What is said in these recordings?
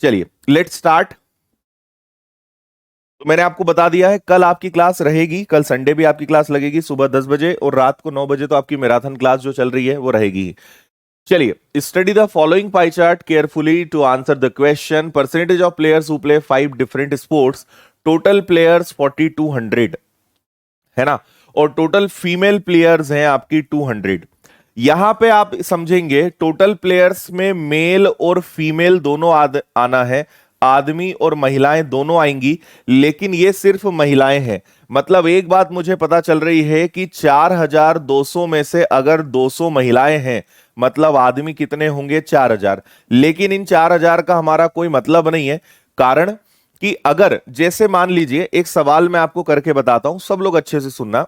चलिए let's start. तो मैंने आपको बता दिया है कल आपकी क्लास रहेगी, कल संडे भी आपकी क्लास लगेगी सुबह 10 बजे और रात को 9 बजे तो आपकी मैराथन क्लास जो चल रही है वो रहेगी। चलिए, study the following pie chart carefully to answer the question. Percentage of players who play 5 different sports, total players 4200 है ना, और टोटल फीमेल प्लेयर्स हैं आपकी 200। यहां पे आप समझेंगे टोटल प्लेयर्स में मेल और फीमेल दोनों आना है, आदमी और महिलाएं दोनों आएंगी, लेकिन ये सिर्फ महिलाएं हैं। मतलब एक बात मुझे पता चल रही है कि 4200 में से अगर 200 महिलाएं हैं, मतलब आदमी कितने होंगे 4000। लेकिन इन 4000 का हमारा कोई मतलब नहीं है, कारण कि अगर जैसे मान लीजिए एक सवाल मैं आपको करके बताता हूं, सब लोग अच्छे से सुनना।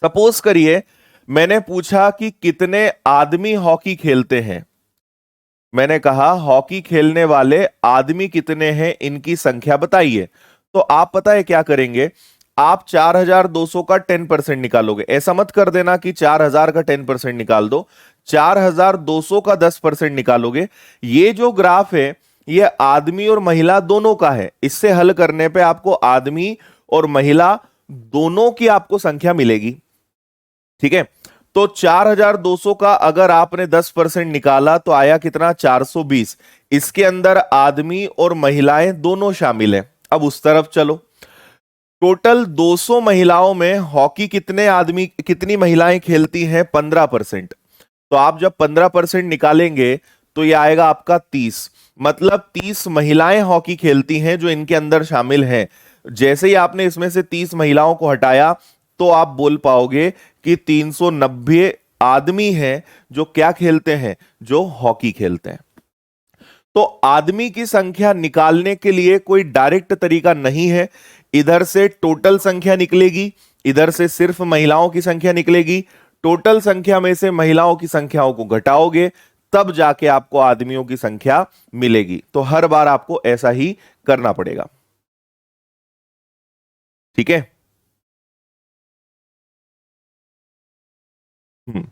सपोज करिए मैंने पूछा कि कितने आदमी हॉकी खेलते हैं। मैंने कहा हॉकी खेलने वाले आदमी कितने हैं, इनकी संख्या बताइए। तो आप पता है क्या करेंगे, आप 4200 का 10% निकालोगे। ऐसा मत कर देना कि 4000 का 10% निकाल दो, 4200 का 10% निकालोगे। ये जो ग्राफ है ये आदमी और महिला दोनों का है। इससे हल करने पे आपको आदमी और महिला दोनों की आपको संख्या मिलेगी। ठीक है, तो 4200 का अगर आपने 10% निकाला तो आया कितना, 420। इसके अंदर आदमी और महिलाएं दोनों शामिल हैं। अब उस तरफ चलो, टोटल 200 महिलाओं में हॉकी कितनी महिलाएं खेलती हैं, 15%। तो आप जब 15% निकालेंगे तो यह आएगा आपका 30। मतलब 30 महिलाएं हॉकी खेलती हैं जो इनके अंदर शामिल हैं। जैसे ही आपने इसमें से 30 महिलाओं को हटाया तो आप बोल पाओगे कि 390 आदमी हैं जो क्या खेलते हैं, जो हॉकी खेलते हैं। तो आदमी की संख्या निकालने के लिए कोई डायरेक्ट तरीका नहीं है। इधर से टोटल संख्या निकलेगी, इधर से सिर्फ महिलाओं की संख्या निकलेगी। टोटल संख्या में से महिलाओं की संख्याओं को घटाओगे तब जाके आपको आदमियों की संख्या मिलेगी। तो हर बार आपको ऐसा ही करना पड़ेगा। ठीक है। हम्म।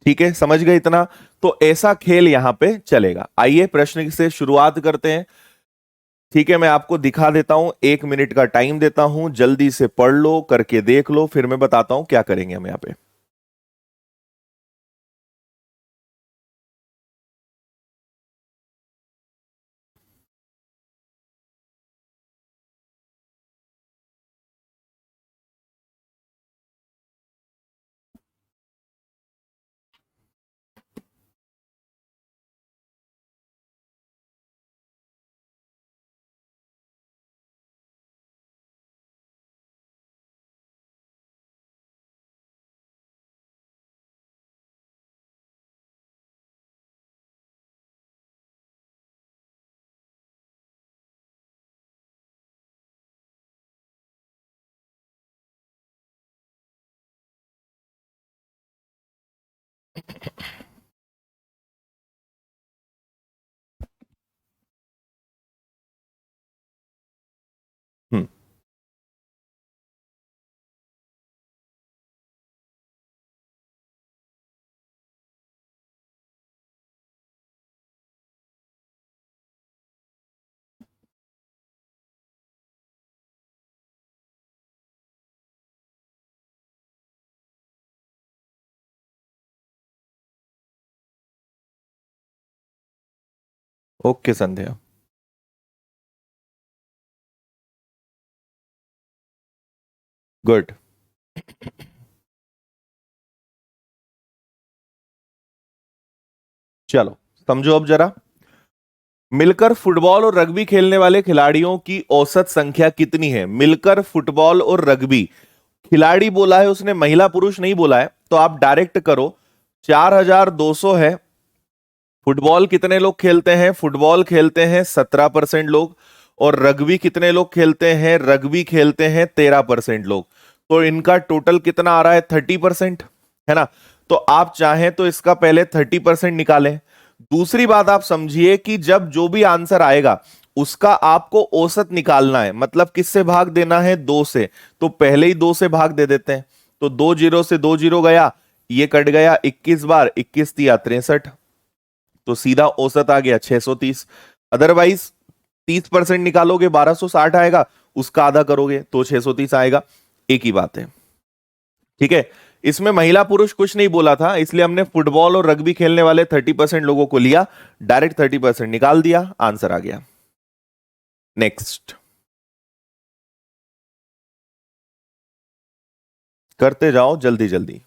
ठीक है, समझ गए इतना। तो ऐसा खेल यहां पे चलेगा। आइए प्रश्न से शुरुआत करते हैं। ठीक है, मैं आपको दिखा देता हूं, 1 मिनट का टाइम देता हूं, जल्दी से पढ़ लो, करके देख लो, फिर मैं बताता हूं क्या करेंगे हम यहां पे। हम्म। ओके संध्या। गुड। चलो समझो अब जरा, मिलकर फुटबॉल और रग्बी खेलने वाले खिलाड़ियों की औसत संख्या कितनी है। मिलकर फुटबॉल और रग्बी, खिलाड़ी बोला है उसने, महिला पुरुष नहीं बोला है, तो आप डायरेक्ट करो। 4200 है। फुटबॉल कितने लोग खेलते हैं, फुटबॉल खेलते हैं 17% लोग, और रग्बी कितने लोग खेलते हैं, रग्बी खेलते हैं 13% लोग। तो इनका टोटल कितना आ रहा है, 30%, है ना। तो आप चाहें तो इसका पहले 30% निकालें। दूसरी बात आप समझिए कि जब जो भी आंसर आएगा उसका आपको औसत निकालना है, मतलब किससे भाग देना है, 2 से। तो पहले ही 2 से भाग दे देते हैं। तो 2 जीरो से 2 जीरो गया, ये कट गया 21 बार, 21 तिया 63, तो सीधा औसत आ गया 630। अदरवाइज 30% निकालोगे 1260 आएगा, उसका आधा करोगे तो 630 आएगा, एक ही बात है। ठीक है, इसमें महिला पुरुष कुछ नहीं बोला था, इसलिए हमने फुटबॉल और रग्बी खेलने वाले 30% लोगों को लिया, डायरेक्ट 30% निकाल दिया, आंसर आ गया। नेक्स्ट करते जाओ जल्दी जल्दी।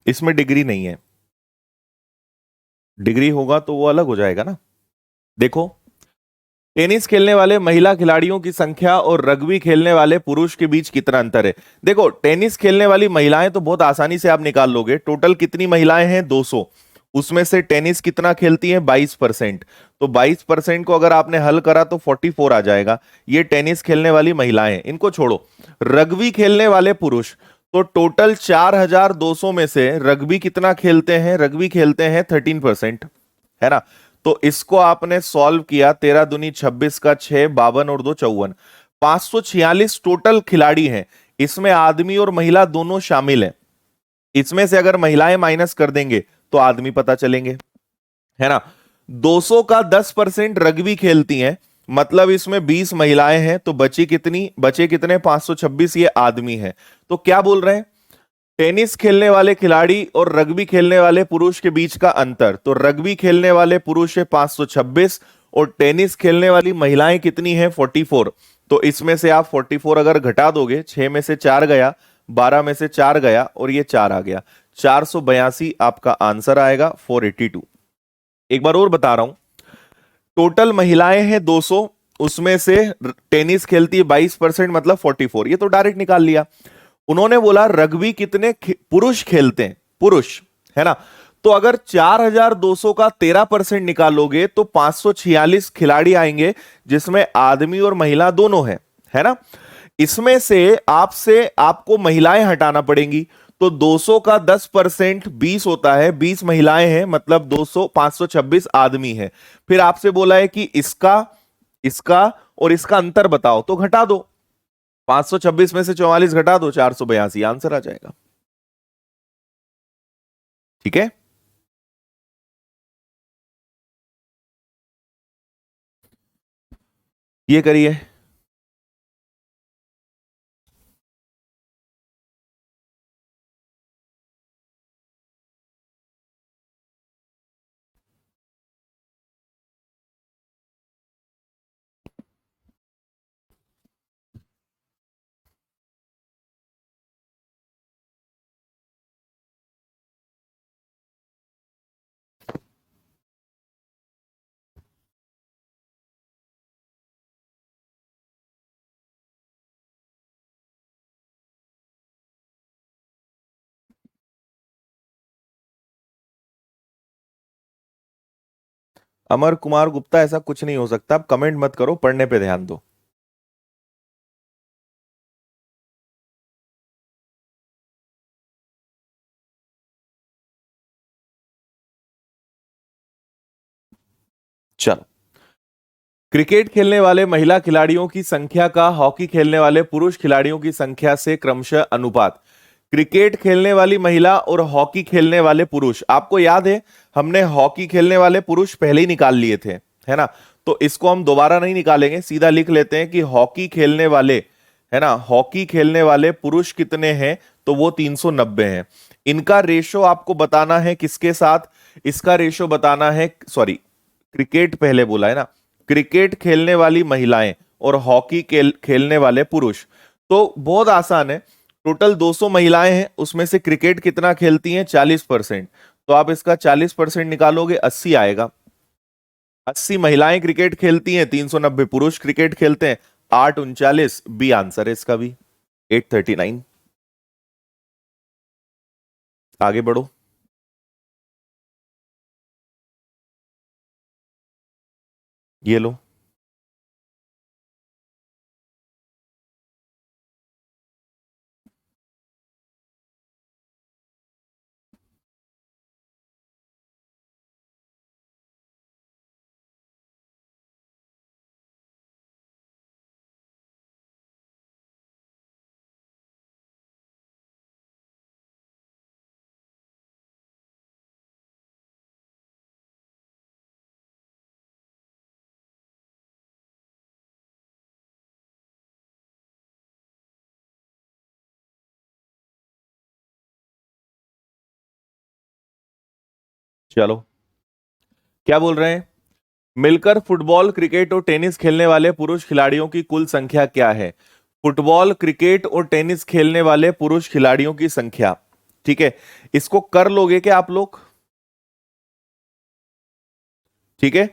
इसमें डिग्री नहीं है, डिग्री होगा तो वो अलग हो जाएगा ना। देखो, टेनिस खेलने वाले महिला खिलाड़ियों की संख्या और रग्बी खेलने वाले पुरुष के बीच कितना अंतर है। देखो, टेनिस खेलने वाली महिलाएं तो बहुत आसानी से आप निकाल लोगे, टोटल कितनी महिलाएं हैं 200, उसमें से टेनिस कितना खेलती हैं 22%, तो 22% को अगर आपने हल करा तो 44 आ जाएगा। ये टेनिस खेलने वाली महिलाएं हैं, इनको छोड़ो। रग्बी खेलने वाले पुरुष, तो टोटल 4200 में से रग्बी कितना खेलते हैं, रग्बी खेलते हैं 13%, है ना। तो इसको आपने सॉल्व किया, 13 दूनी 26 का 6, 52 और 2 54, 546 टोटल खिलाड़ी हैं। इसमें आदमी और महिला दोनों शामिल हैं। इसमें से अगर महिलाएं माइनस कर देंगे तो आदमी पता चलेंगे, है ना। 200 का 10% रग्बी खेलती हैं, मतलब इसमें 20 महिलाएं हैं, तो बची कितनी, बचे कितने 526, ये आदमी है। तो क्या बोल रहे हैं, टेनिस खेलने वाले खिलाड़ी और रग्बी खेलने वाले पुरुष के बीच का अंतर, तो रग्बी खेलने वाले पुरुष है 526 और टेनिस खेलने वाली महिलाएं कितनी है 44। तो इसमें से आप 44 अगर घटा दोगे, 6 में से 4 गया, 12 में से 4 गया और ये 4 आ गया, 482 आपका आंसर आएगा, 482। एक बार और बता रहा हूं, टोटल महिलाएं हैं 200, उसमें से टेनिस खेलती है 22%, मतलब 44, ये तो डायरेक्ट निकाल लिया। उन्होंने बोला रग्बी कितने पुरुष खेलते हैं, पुरुष, है ना। तो अगर 4200 का 13% निकालोगे तो 546 खिलाड़ी आएंगे, जिसमें आदमी और महिला दोनों है ना। इसमें से आपको महिलाएं हटाना पड़ेंगी, तो 200 का 10% 20 होता है, 20 महिलाएं हैं, मतलब 200, 526 आदमी है। फिर आपसे बोला है कि इसका इसका और इसका अंतर बताओ, तो घटा दो, 526 में से 44 घटा दो, 482, आंसर आ जाएगा। ठीक है, ये करिए। अमर कुमार गुप्ता, ऐसा कुछ नहीं हो सकता, आप कमेंट मत करो, पढ़ने पे ध्यान दो। चलो, क्रिकेट खेलने वाले महिला खिलाड़ियों की संख्या का हॉकी खेलने वाले पुरुष खिलाड़ियों की संख्या से क्रमशः अनुपात। क्रिकेट खेलने वाली महिला और हॉकी खेलने वाले पुरुष, आपको याद है हमने हॉकी खेलने वाले पुरुष पहले ही निकाल लिए थे, है ना। तो इसको हम दोबारा नहीं निकालेंगे, सीधा लिख लेते हैं कि हॉकी खेलने वाले, है ना, हॉकी खेलने वाले पुरुष कितने हैं, तो वो 390 हैं। इनका रेशो आपको बताना है किसके साथ, इसका रेशो बताना है, सॉरी क्रिकेट पहले बोला है ना, क्रिकेट खेलने वाली महिलाएं और हॉकी खेलने वाले पुरुष। तो बहुत आसान है, टोटल 200 महिलाएं हैं, उसमें से क्रिकेट कितना खेलती हैं, 40%। तो आप इसका 40% निकालोगे, 80 आएगा। 80 महिलाएं क्रिकेट खेलती हैं, 390 पुरुष क्रिकेट खेलते हैं, 839 बी आंसर है इसका भी, 839। आगे बढ़ो। ये लो। चलो, क्या बोल रहे हैं, मिलकर फुटबॉल, क्रिकेट और टेनिस खेलने वाले पुरुष खिलाड़ियों की कुल संख्या क्या है। फुटबॉल, क्रिकेट और टेनिस खेलने वाले पुरुष खिलाड़ियों की संख्या, ठीक है, इसको कर लोगे क्या आप लोग, ठीक है।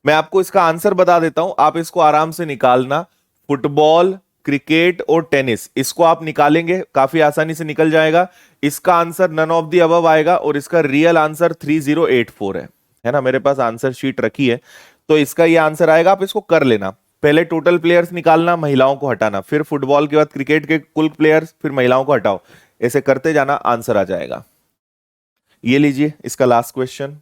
मैं आपको इसका आंसर बता देता हूं, आप इसको आराम से निकालना। फुटबॉल, क्रिकेट और टेनिस, इसको आप निकालेंगे, काफी आसानी से निकल जाएगा। इसका answer none of the above आएगा और इसका रियल आंसर 3084 है ना, मेरे पास आंसर शीट रखी है, तो इसका ये आंसर आएगा। आप इसको कर लेना, पहले टोटल प्लेयर्स निकालना, महिलाओं को हटाना, फिर फुटबॉल के बाद क्रिकेट के कुल प्लेयर्स, फिर महिलाओं को हटाओ, ऐसे करते जाना, आंसर आ जाएगा। ये लीजिए इसका लास्ट क्वेश्चन।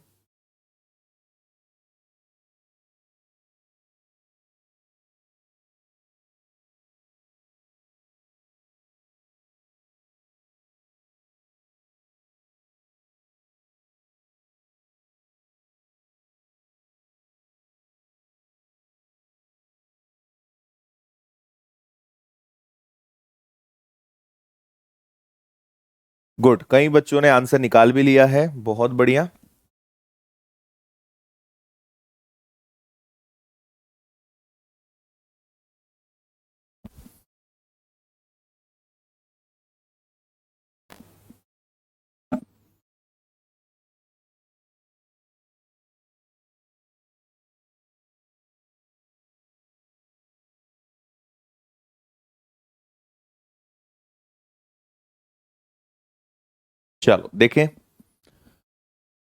गुड, कई बच्चों ने आंसर निकाल भी लिया है, बहुत बढ़िया। चलो देखें,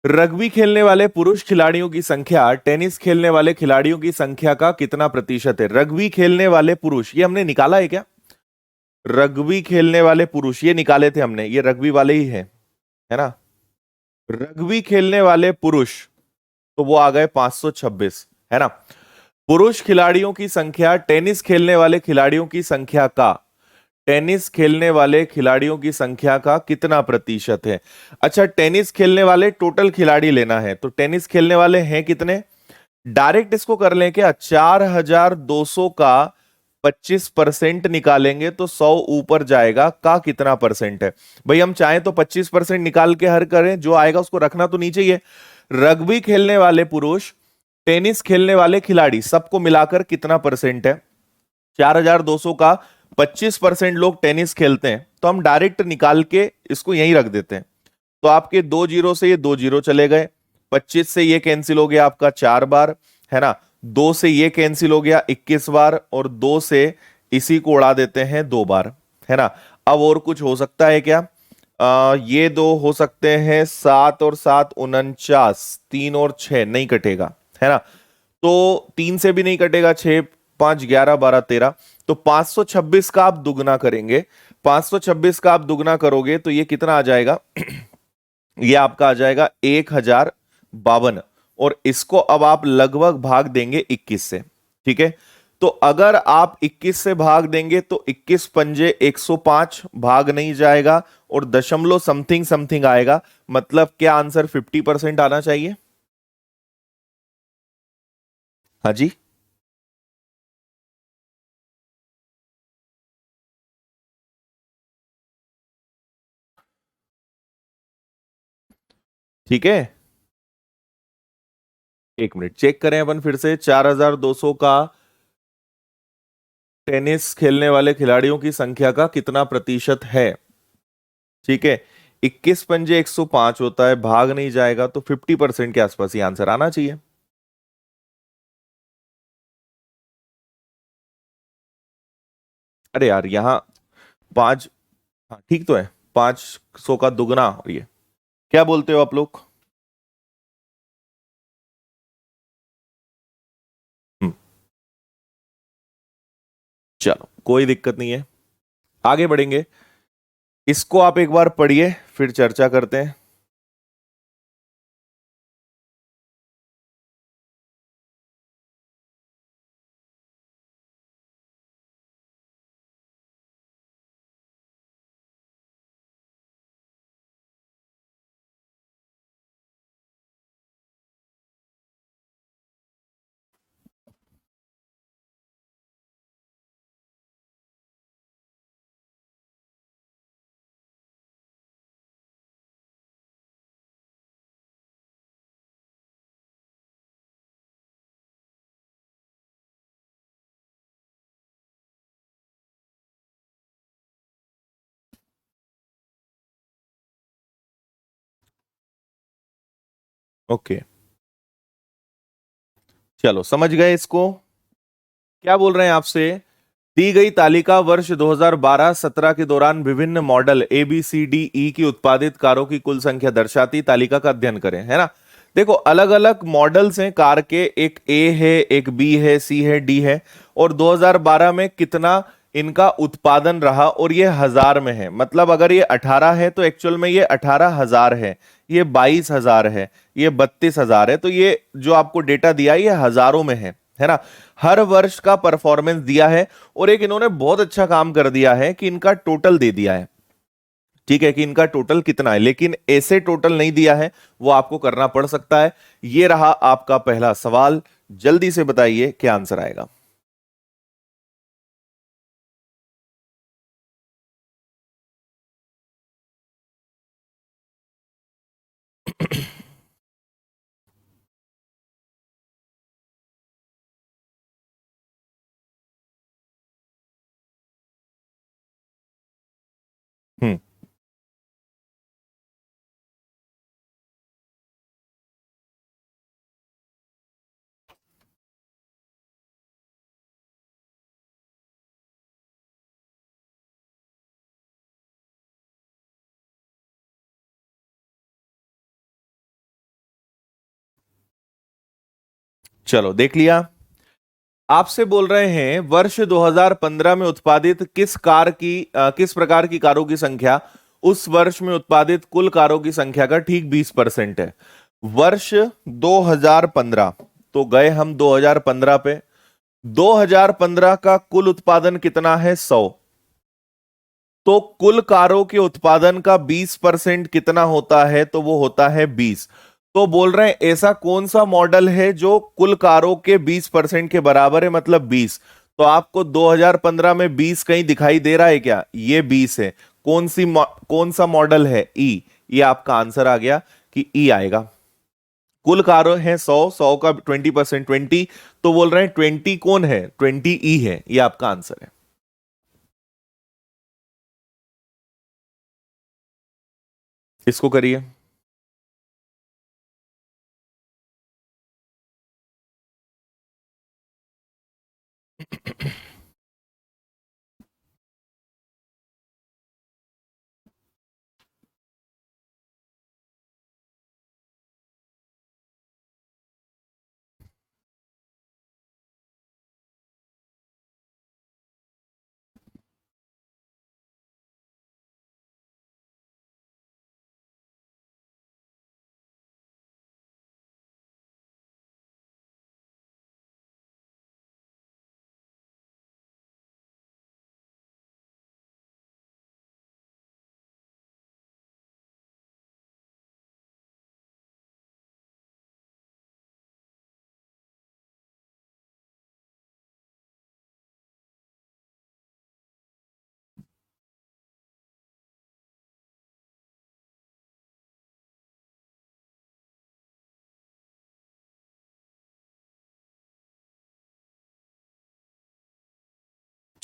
रग्बी खेलने वाले पुरुष खिलाड़ियों की संख्या टेनिस खेलने वाले खिलाड़ियों की संख्या का कितना प्रतिशत है। रग्बी खेलने वाले पुरुष, ये हमने निकाला है क्या, रग्बी खेलने वाले पुरुष ये निकाले थे हमने, ये रग्बी वाले ही है ना। रग्बी खेलने वाले पुरुष, तो वो आ गए 526, है ना। पुरुष खिलाड़ियों की संख्या टेनिस खेलने वाले खिलाड़ियों की संख्या का, टेनिस खेलने वाले खिलाड़ियों की संख्या का कितना प्रतिशत है। अच्छा, टेनिस खेलने वाले टोटल खिलाड़ी लेना है, तो टेनिस खेलने वाले हैं कितने, डायरेक्ट इसको कर लें क्या, 4200 का 25% निकालेंगे तो 100 ऊपर जाएगा, का कितना परसेंट है। भाई हम चाहें तो 25% निकाल के हर करें, जो आएगा उसको रखना तो नीचे ही है। रग्बी खेलने वाले पुरुष, टेनिस खेलने वाले खिलाड़ी, सबको मिलाकर कितना परसेंट है, 4200 का 25% लोग टेनिस खेलते हैं, तो हम डायरेक्ट निकाल के इसको यहीं रख देते हैं। तो आपके 2 जीरो से ये 2 जीरो चले गए, 25 से ये कैंसिल हो गया आपका 4 बार, है ना, 2 से ये कैंसिल हो गया 21 बार, और 2 से इसी को उड़ा देते हैं 2 बार, है ना। अब और कुछ हो सकता है क्या, ये 2 हो सकते हैं, 7 और 7 49, 3 और 6 नहीं कटेगा, है ना, तो 3 से भी नहीं कटेगा, 6 5 11 12 13, तो 526 का आप दुगना करेंगे, 526 का आप दुगना करोगे तो ये कितना आ जाएगा ये आपका आ जाएगा 1052, और इसको अब आप लगभग भाग देंगे 21 से, ठीक है। तो अगर आप 21 से भाग देंगे तो 21 पंजे 105, भाग नहीं जाएगा, और दशमलव समथिंग समथिंग आएगा, मतलब क्या आंसर 50% आना चाहिए। हाँ जी, ठीक है, एक मिनट चेक करें अपन फिर से। 4200 का टेनिस खेलने वाले खिलाड़ियों की संख्या का कितना प्रतिशत है? ठीक है, 21 पंजे 105 होता है, भाग नहीं जाएगा, तो 50% के आसपास ही आंसर आना चाहिए। अरे यार यहाँ पांच, हाँ ठीक तो है, 500 का दुगना, और ये क्या बोलते हो आप लोग? हम्म, चलो कोई दिक्कत नहीं है, आगे बढ़ेंगे। इसको आप एक बार पढ़िए, फिर चर्चा करते हैं। ओके, चलो समझ गए इसको। क्या बोल रहे हैं आपसे? दी गई तालिका वर्ष 2012-17 के दौरान विभिन्न model A B C D E की उत्पादित कारों की कुल संख्या दर्शाती तालिका का अध्ययन करें, है ना। देखो अलग अलग मॉडल्स हैं कार के, एक ए है, एक बी है, सी है, डी है, और 2012 में कितना इनका उत्पादन रहा, और ये हजार में है। मतलब अगर ये 18 है तो एक्चुअल में ये 18,000 है, ये 22,000 है, ये 32,000 है, तो ये जो आपको डेटा दिया है, ये हजारों में है ना। हर वर्ष का परफॉर्मेंस दिया है, और एक इन्होंने बहुत अच्छा काम कर दिया है कि इनका टोटल दे दिया है। ठीक है, कि इनका टोटल कितना है, लेकिन ऐसे टोटल नहीं दिया है, वो आपको करना पड़ सकता है। ये रहा आपका पहला सवाल, जल्दी से बताइए क्या आंसर आएगा। हम्म, चलो देख लिया। आपसे बोल रहे हैं वर्ष 2015 में उत्पादित किस प्रकार की कारों की संख्या उस वर्ष में उत्पादित कुल कारों की संख्या का ठीक 20% है। वर्ष 2015, तो गए हम 2015 पे। 2015 का कुल उत्पादन कितना है? 100। तो कुल कारों के उत्पादन का 20% कितना होता है? तो वो होता है 20। तो बोल रहे हैं ऐसा कौन सा मॉडल है जो कुल कारों के 20% के बराबर है, मतलब 20। तो आपको 2015 में 20 कहीं दिखाई दे रहा है क्या? ये 20 है। कौन सा मॉडल है? ई। ये आपका आंसर आ गया कि ई आएगा। कुल कारों हैं 100, 100 का 20%, 20। तो बोल रहे हैं 20 कौन है? 20 ई है, ये आपका आंसर है। इसको करिए।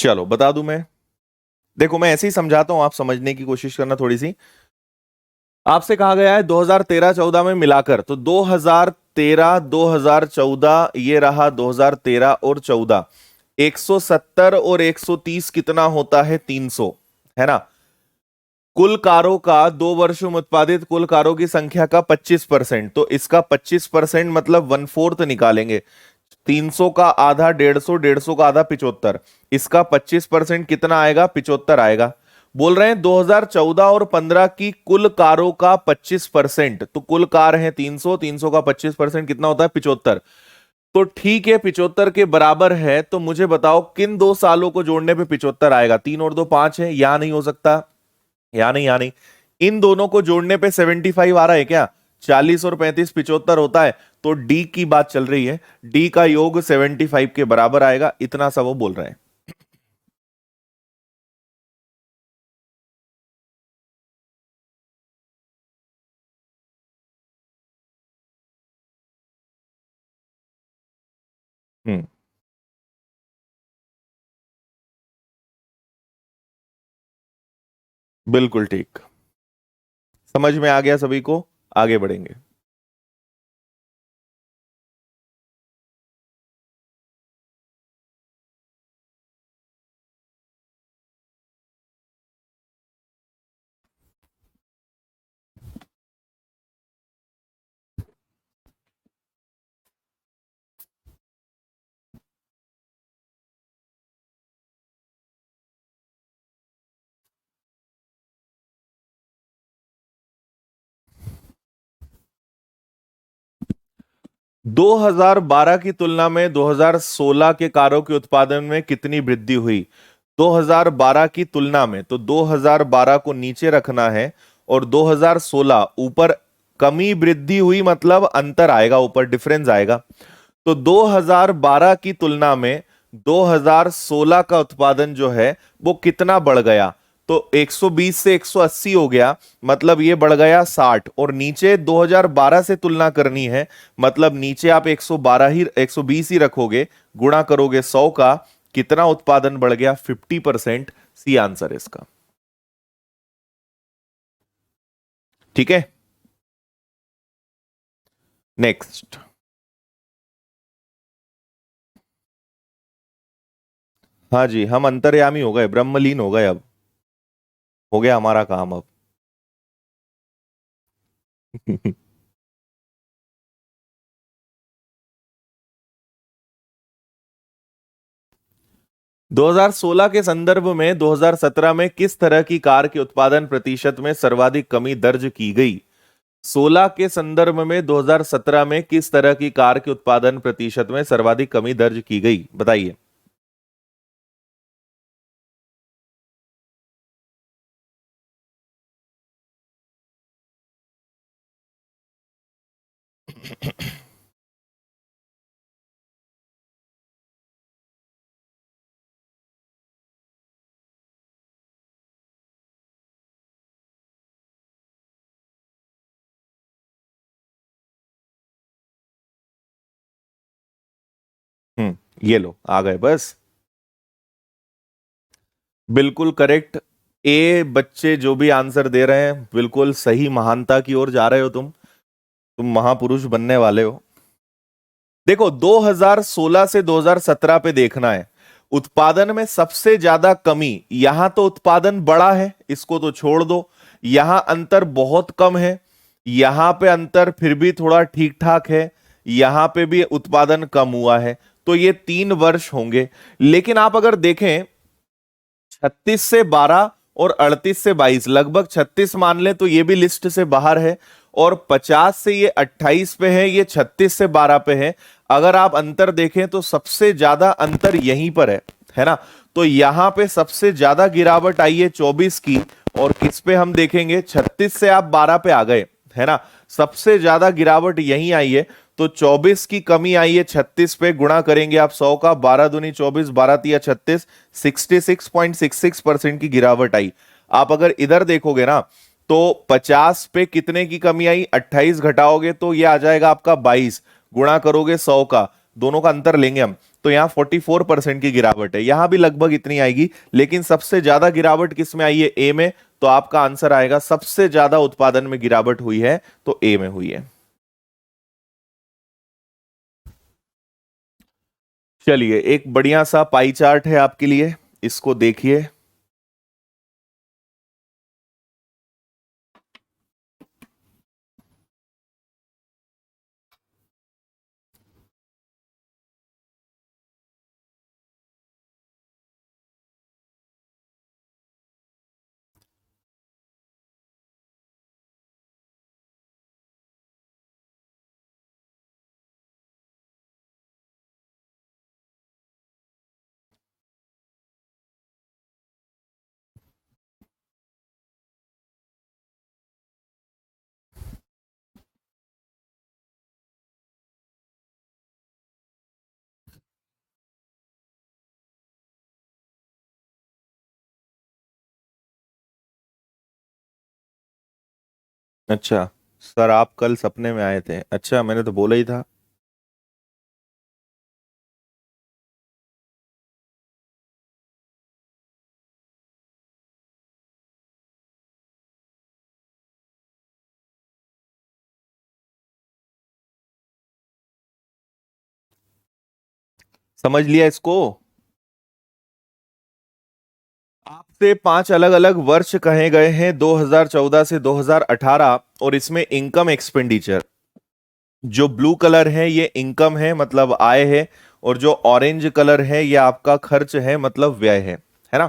चलो बता दूं मैं। देखो मैं ऐसे ही समझाता हूं, आप समझने की कोशिश करना थोड़ी सी। आपसे कहा गया है 2013-14 में मिलाकर, तो 2013 2014 ये रहा 2013 और 14, 170 और 130 कितना होता है? 300, है ना। कुल कारों का 2 वर्षों में उत्पादित कुल कारों की संख्या का 25%, तो इसका 25% मतलब 1/4 निकालेंगे। 300 का आधा 150, 150 का आधा 75, इसका 25% कितना आएगा? 75 आएगा। बोल रहे हैं 2014 और 15 की कुल कारों का 25%, तो कुल कार है 300, 300 का 25% कितना होता है? 75। तो ठीक है, 75 के बराबर है, तो मुझे बताओ किन 2 सालों को जोड़ने पे 75 आएगा? 3 और 2 5 है, या नहीं हो सकता? या नहीं, या नहीं। इन दोनों को जोड़ने पे 75 आ रहा है क्या? 40 और 35 75 होता है, तो डी की बात चल रही है। डी का योग 75 के बराबर आएगा, इतना सा वो बोल रहे हैं। हम्म। बिल्कुल ठीक। समझ में आ गया सभी को? आगे बढ़ेंगे। 2012 की तुलना में 2016 के कारों के उत्पादन में कितनी वृद्धि हुई? 2012 की तुलना में, तो 2012 को नीचे रखना है और 2016 ऊपर। कमी वृद्धि हुई मतलब अंतर आएगा ऊपर, डिफरेंस आएगा। तो 2012 की तुलना में 2016 का उत्पादन जो है वो कितना बढ़ गया? तो 120 से 180 हो गया, मतलब ये बढ़ गया 60। और नीचे 2012 से तुलना करनी है, मतलब नीचे आप 112 ही 120 ही रखोगे, गुणा करोगे 100 का, कितना उत्पादन बढ़ गया? 50%। सी आंसर है इसका। ठीक है, नेक्स्ट। हाँ जी, हम अंतर्यामी हो गए, ब्रह्मलीन हो गए, अब हो गया हमारा काम अब। 2016 के संदर्भ में 2017 में किस तरह की कार के उत्पादन प्रतिशत में सर्वाधिक कमी दर्ज की गई? 16 के संदर्भ में 2017 में किस तरह की कार के उत्पादन प्रतिशत में सर्वाधिक कमी दर्ज की गई, बताइए। ये लो आ गए बस। बिल्कुल करेक्ट। ए बच्चे जो भी आंसर दे रहे हैं बिल्कुल सही, महानता की ओर जा रहे हो तुम महापुरुष बनने वाले हो। देखो 2016 से 2017 पे देखना है, उत्पादन में सबसे ज्यादा कमी, यहां तो उत्पादन बड़ा है, इसको तो छोड़ दो। यहां अंतर बहुत कम है, यहां पे अंतर फिर भी थोड़ा ठीक ठाक है, यहां पे भी उत्पादन कम हुआ है। तो ये 3 वर्ष होंगे। लेकिन आप अगर देखें 36 से 12 और 38 से 22, लगभग 36 मान ले तो ये भी लिस्ट से बाहर है। और 50 से ये 28 पे है, ये 36 से 12 पे है। अगर आप अंतर देखें तो सबसे ज्यादा अंतर यहीं पर है ना। तो यहां पे सबसे ज्यादा गिरावट आई है 24 की, और किस पे हम देखेंगे? 36 से आप 12 पे आ गए, है ना। सबसे ज्यादा गिरावट यहीं आई है। तो 24 की कमी आई है 36 पे, गुणा करेंगे आप 100 का, 12 दूनी 24, 12 तिया 36, 66.66% की गिरावट आई। आप अगर इधर देखोगे ना, तो 50 पे कितने की कमी आई? 28 घटाओगे तो ये आ जाएगा आपका 22, गुणा करोगे 100 का, दोनों का अंतर लेंगे हम, तो यहाँ 44% की गिरावट है, यहां भी लगभग इतनी आएगी, लेकिन सबसे ज्यादा गिरावट किस में आई है? ए में। तो आपका आंसर आएगा सबसे ज्यादा उत्पादन में गिरावट हुई है तो ए में हुई है। चलिए एक बढ़िया सा पाई चार्ट है आपके लिए, इसको देखिए। अच्छा सर, आप कल सपने में आए थे? अच्छा, मैंने तो बोला ही था। समझ लिया इसको? आपसे 5 अलग अलग वर्ष कहे गए हैं, 2014 से 2018, और इसमें इनकम एक्सपेंडिचर, जो ब्लू कलर है ये इनकम है मतलब आय है, और जो ऑरेंज कलर है ये आपका खर्च है मतलब व्यय है ना?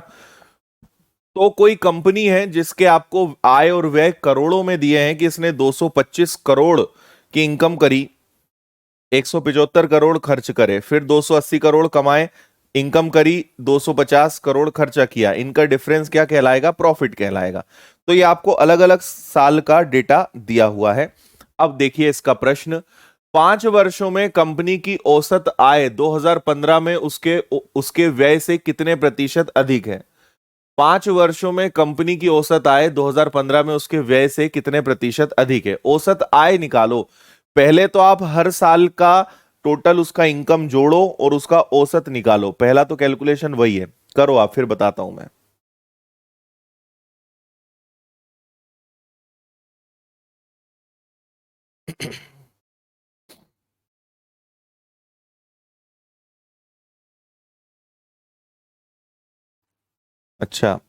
तो कोई कंपनी है जिसके आपको आय और व्यय करोड़ों में दिए हैं कि इसने 225 करोड़ की इनकम करी, 175 करोड़ खर्च करे, फिर 280 करोड़ कमाए, इनकम करी, 250 करोड़ खर्चा किया, इनका डिफरेंस क्या कहलाएगा? प्रॉफिट कहलाएगा। तो ये आपको अलग अलग साल का डेटा दिया हुआ है। अब देखिए इसका प्रश्न, 5 वर्षों में कंपनी की औसत आय 2015 में उसके उसके व्यय से कितने प्रतिशत अधिक है? 5 वर्षों में कंपनी की औसत आय 2015 में उसके व्यय से कितने प्रतिशत अधिक है? औसत आय निकालो। पहले तो आप हर साल का टोटल उसका इनकम जोड़ो और उसका औसत निकालो, पहला तो कैलकुलेशन वही है। करो आप, फिर बताता हूं मैं। अच्छा,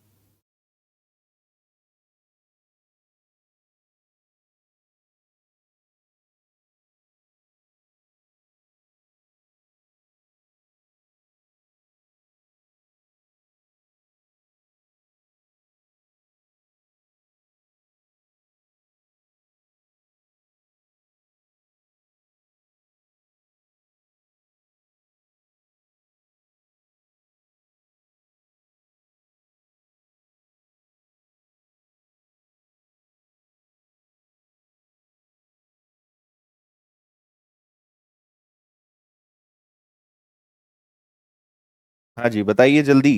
हाँ जी बताइए जल्दी।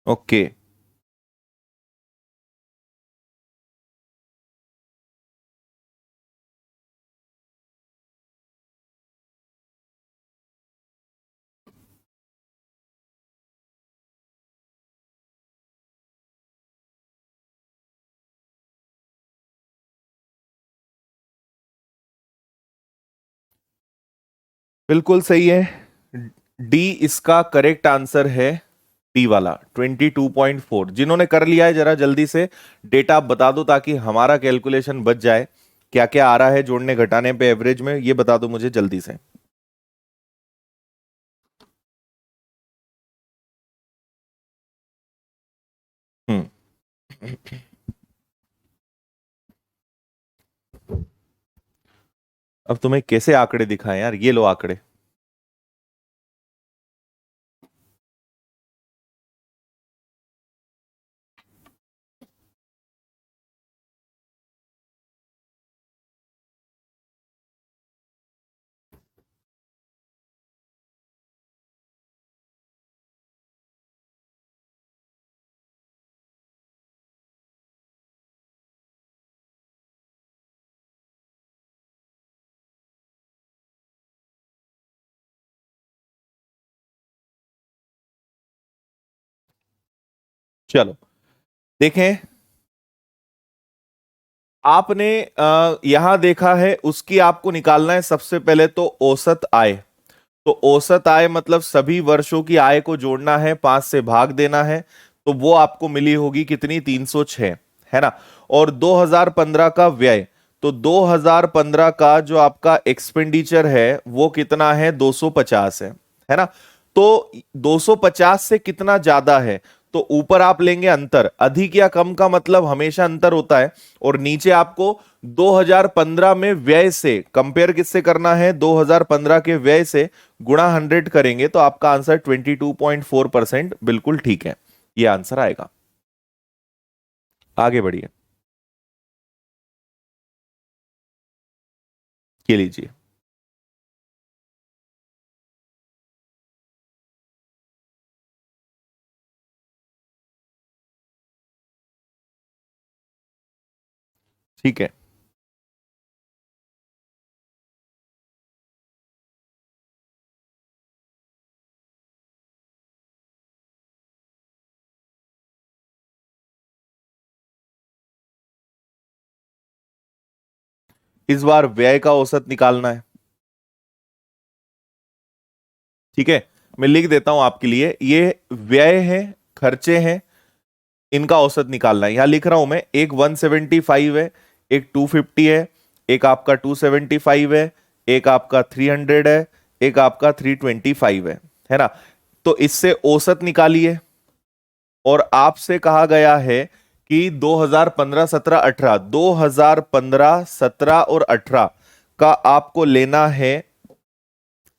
ओके, बिल्कुल सही है। डी इसका करेक्ट आंसर है, डी वाला 22.4। जिन्होंने कर लिया है जरा जल्दी से डेटा आप बता दो, ताकि हमारा कैलकुलेशन बच जाए। क्या क्या आ रहा है जोड़ने घटाने पे एवरेज में, ये बता दो मुझे जल्दी से। हम्म। अब तुम्हें कैसे आंकड़े दिखाएं यार, ये लो आंकड़े। चलो देखें, आपने यहां देखा है, उसकी आपको निकालना है सबसे पहले तो औसत आय। तो औसत आय मतलब सभी वर्षों की आय को जोड़ना है, 5 से भाग देना है, तो वो आपको मिली होगी कितनी, 306, है ना। और 2015 का व्यय, तो 2015 का जो आपका एक्सपेंडिचर है वो कितना है, 250 है ना। तो 250 से कितना ज्यादा है, तो ऊपर आप लेंगे अंतर, अधिक या कम का मतलब हमेशा अंतर होता है, और नीचे आपको 2015 में व्यय से कंपेयर किससे करना है, 2015 के व्यय से गुणा 100 करेंगे, तो आपका आंसर 22.4% बिल्कुल ठीक है, ये आंसर आएगा। आगे बढ़िए, ये लीजिए। ठीक है, इस बार व्यय का औसत निकालना है। ठीक है, मैं लिख देता हूं आपके लिए, ये व्यय है, खर्चे हैं, इनका औसत निकालना है। यहां लिख रहा हूं मैं, एक 175 है, एक 250 है, एक आपका 275 है, एक आपका 300 है, एक आपका 325 है ना। तो इससे औसत निकालिए, और आपसे कहा गया है कि 2015 17 18, 2015 17 और 18 का आपको लेना है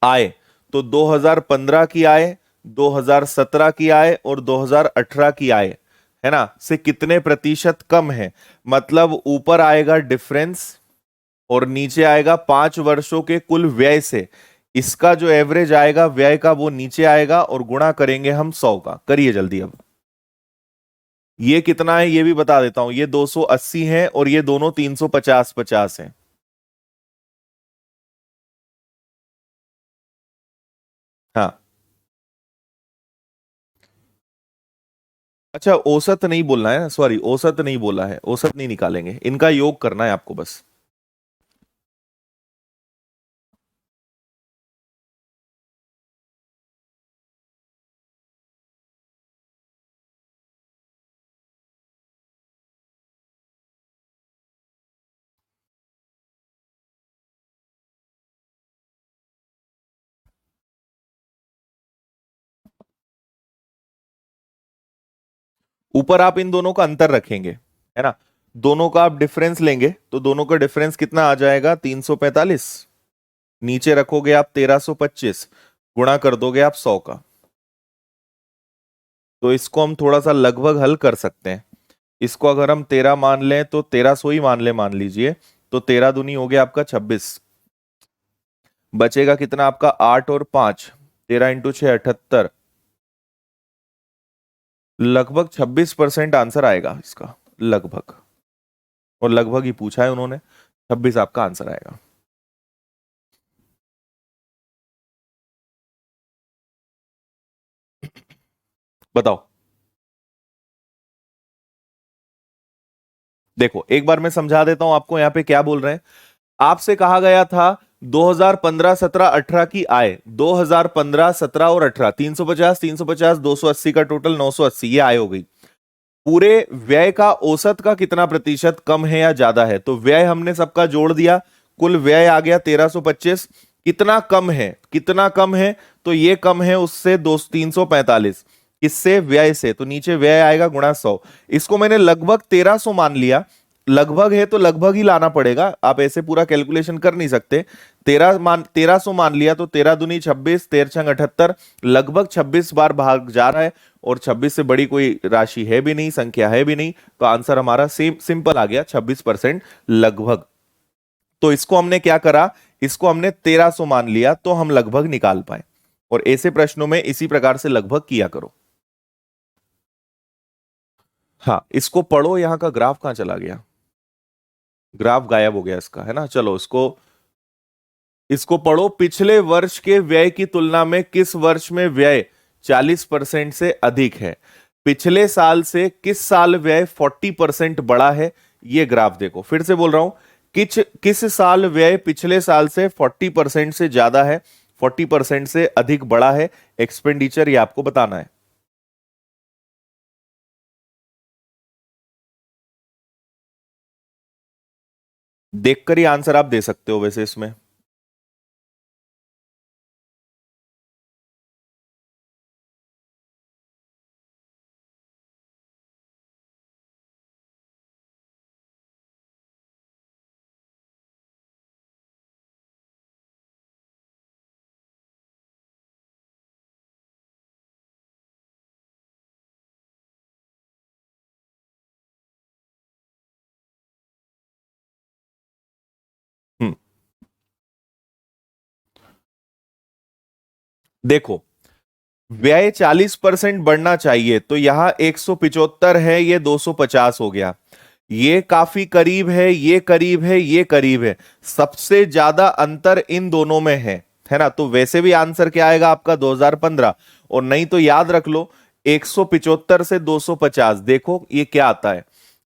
आय। तो 2015 की आय, 2017 की आय और 2018 की आय, है ना, से कितने प्रतिशत कम है, मतलब ऊपर आएगा डिफरेंस और नीचे आएगा 5 वर्षों के कुल व्यय से, इसका जो एवरेज आएगा व्यय का वो नीचे आएगा, और गुणा करेंगे हम 100 का। करिए जल्दी अब। ये कितना है ये भी बता देता हूं, ये 280 है और ये दोनों 350 50 है। हाँ, अच्छा औसत नहीं बोलना है, सॉरी औसत नहीं बोला है, औसत नहीं निकालेंगे, इनका योग करना है आपको बस। ऊपर आप इन दोनों का अंतर रखेंगे, है ना, दोनों का आप डिफरेंस लेंगे, तो दोनों का डिफरेंस कितना आ जाएगा, 345। नीचे रखोगे आप 1325, गुणा कर दोगे आप 100 का। तो इसको हम थोड़ा सा लगभग हल कर सकते हैं। इसको अगर हम 13 मान लें तो 1300 ही मान लीजिए, तो 13 दूनी हो गया आपका 26, बचेगा कितना आपका 8 और 5, 13 × 6 = 78, लगभग 26% आंसर आएगा इसका, लगभग। और लगभग ही पूछा है उन्होंने, 26 आपका आंसर आएगा। बताओ। देखो एक बार मैं समझा देता हूं आपको, यहां पे क्या बोल रहे हैं। आपसे कहा गया था 2015 17 18 की आय, 2015 17 और 18, 350 350 280 का टोटल 980, ये आय हो गई। पूरे व्यय का औसत का कितना प्रतिशत कम है या ज्यादा है, तो व्यय हमने सबका जोड़ दिया, कुल व्यय आ गया 1325। कितना कम है, कितना कम है, तो ये कम है उससे 345, किससे, व्यय से, तो नीचे व्यय आएगा गुणा 100। इसको मैंने लगभग 1300 मान लिया, लगभग है तो लगभग ही लाना पड़ेगा, आप ऐसे पूरा कैलकुलेशन कर नहीं सकते। 1300 मान लिया, तो 13 दूनी 26, 13 × 78, लगभग 26 बार भाग जा रहा है, और 26 से बड़ी कोई राशि है भी नहीं, संख्या है भी नहीं, तो आंसर हमारा सेम सिंपल आ गया, 26% लगभग। तो इसको हमने क्या करा, इसको हमने 1300 मान लिया, तो हम लगभग निकाल पाए। और ऐसे प्रश्नों में इसी प्रकार से लगभग किया करो। हाँ, इसको पढ़ो, यहां का ग्राफ कहां चला गया, ग्राफ गायब हो गया इसका, है ना। चलो इसको, इसको पढ़ो, पिछले वर्ष के व्यय की तुलना में किस वर्ष में व्यय 40% से अधिक है। पिछले साल से किस साल व्यय 40% बढ़ा है? ये ग्राफ देखो, फिर से बोल रहा हूं, किस साल व्यय पिछले साल से 40% से ज्यादा है, 40% से अधिक बढ़ा है एक्सपेंडिचर, ये आपको बताना है। देखकर ही आंसर आप दे सकते हो वैसे इसमें। हम्म, देखो, व्यय 40% बढ़ना चाहिए, तो यहां 175 है, ये 250 हो गया। ये काफी करीब है, ये करीब है, ये करीब है। सबसे ज्यादा अंतर इन दोनों में है ना? तो वैसे भी आंसर क्या आएगा आपका? 2015। और नहीं तो याद रख लो, 175 से 250, देखो ये क्या आता है।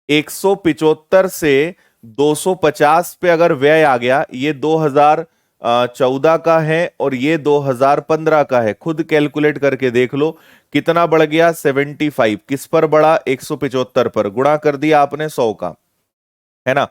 175 से 250 पे अगर व्यय आ गया, ये 2014 का है और ये 2015 का है, खुद कैलकुलेट करके देख लो कितना बढ़ गया। 75 किस पर बढ़ा? 175 पर, गुणा कर दिया आपने 100 का, है ना?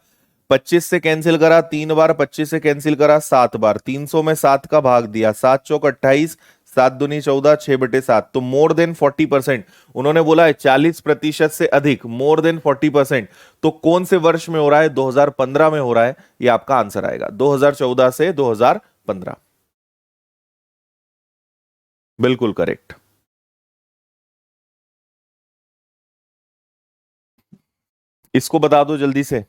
25 से कैंसिल करा 3 बार, 25 से कैंसिल करा 7 बार, 300 में 7 का भाग दिया, 7 चौक 28, 7 दूनी 14, 6/7, तो मोर देन 40%। उन्होंने बोला है 40% से अधिक, मोर देन 40%। तो कौन से वर्ष में हो रहा है? 2015 में हो रहा है, ये आपका आंसर आएगा, 2014 से 2015। बिल्कुल करेक्ट। इसको बता दो जल्दी से।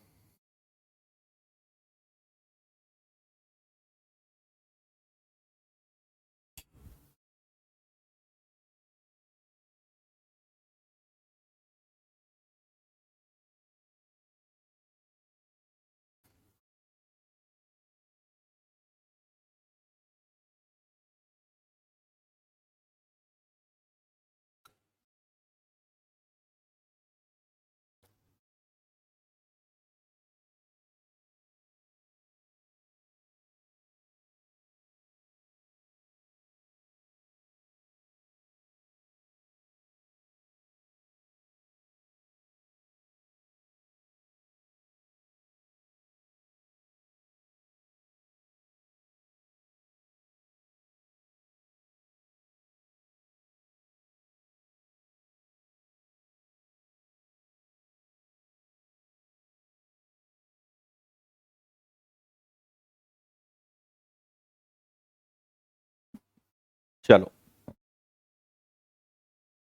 चलो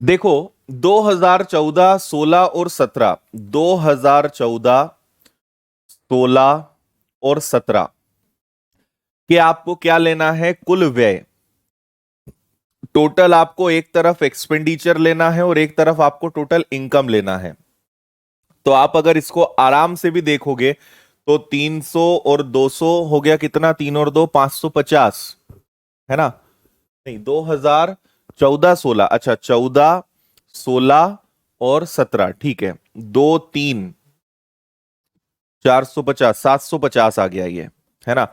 देखो, 2014, 16 और 17, 2014, 16 और 17 कि आपको क्या लेना है? कुल व्यय। टोटल आपको एक तरफ एक्सपेंडिचर लेना है और एक तरफ आपको टोटल इनकम लेना है। तो आप अगर इसको आराम से भी देखोगे तो 300 और 200 हो गया कितना? 3 और 2 550, है ना? नहीं, 2014, 16, अच्छा 14, 16 और 17, ठीक है। 2, 3, 450, 750 आ गया ये, है ना?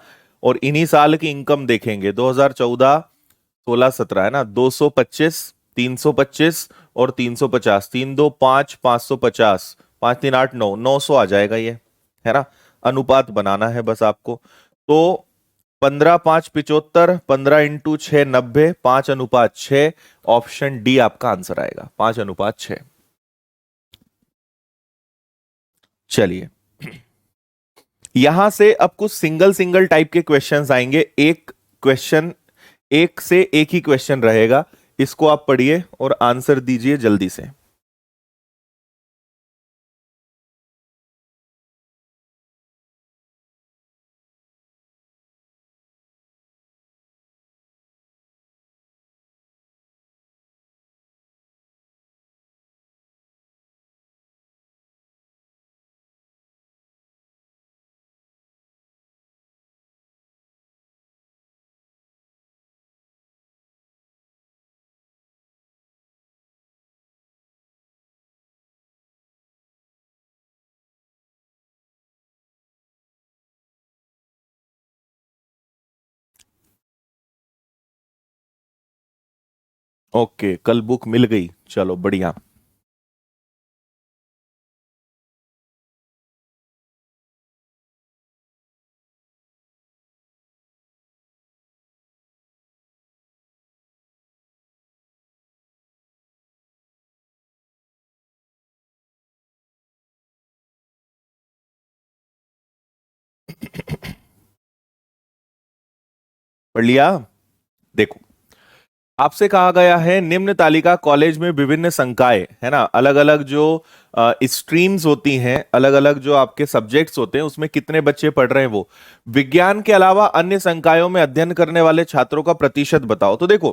और इन्हीं साल की इनकम देखेंगे, 2014, 16, 17, है ना? 225, 325 और 350, 3, 2, 5, 550, 5, 3, 8, 9, 900 आ जाएगा ये, है ना? अनुपात बनाना है बस आपको। तो 15, 5, 75, 15 × 6, 90, 5:6। ऑप्शन डी आपका आंसर आएगा, 5:6। चलिए, यहां से अब कुछ सिंगल सिंगल टाइप के क्वेश्चंस आएंगे। एक क्वेश्चन, एक से एक ही क्वेश्चन रहेगा। इसको आप पढ़िए और आंसर दीजिए जल्दी से। ओके, कल बुक मिल गई, चलो बढ़िया। पढ़ लिया? देखो, आपसे कहा गया है निम्न तालिका कॉलेज में विभिन्न संकाय है ना, अलग अलग जो स्ट्रीम्स होती हैं, अलग अलग जो आपके सब्जेक्ट्स होते हैं, उसमें कितने बच्चे पढ़ रहे हैं वो। विज्ञान के अलावा अन्य संकायों में अध्ययन करने वाले छात्रों का प्रतिशत बताओ। तो देखो,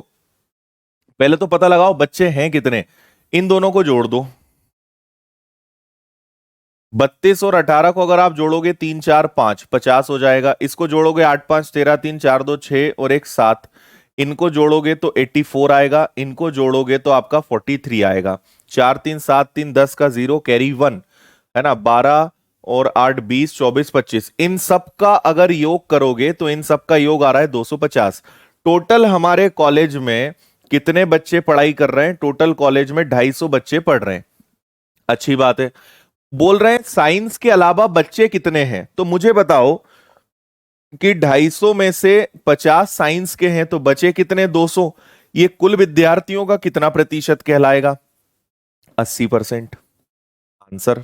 पहले तो पता लगाओ बच्चे हैं कितने, इन दोनों को जोड़ दो। 32 और 18 को अगर आप जोड़ोगे, 3 4 5, 50 हो जाएगा। इसको जोड़ोगे, 8 5 13 3 4 2 6 और एक 7, इनको जोड़ोगे तो 84 आएगा। इनको जोड़ोगे तो आपका 43 आएगा। 4 3 7 3 10 का 0 कैरी 1 है ना। 12 और 8 20 24 25, इन सब का अगर योग करोगे तो इन सब का योग आ रहा है 250। टोटल हमारे कॉलेज में कितने बच्चे पढ़ाई कर रहे हैं? टोटल कॉलेज में 250 बच्चे पढ़ रहे हैं। अच्छी बात है। बोल रहे हैं साइंस के अलावा बच्चे कितने हैं, तो मुझे बताओ कि 250 में से 50 साइंस के हैं तो बचे कितने? 200। ये कुल विद्यार्थियों का कितना प्रतिशत कहलाएगा? 80%। आंसर,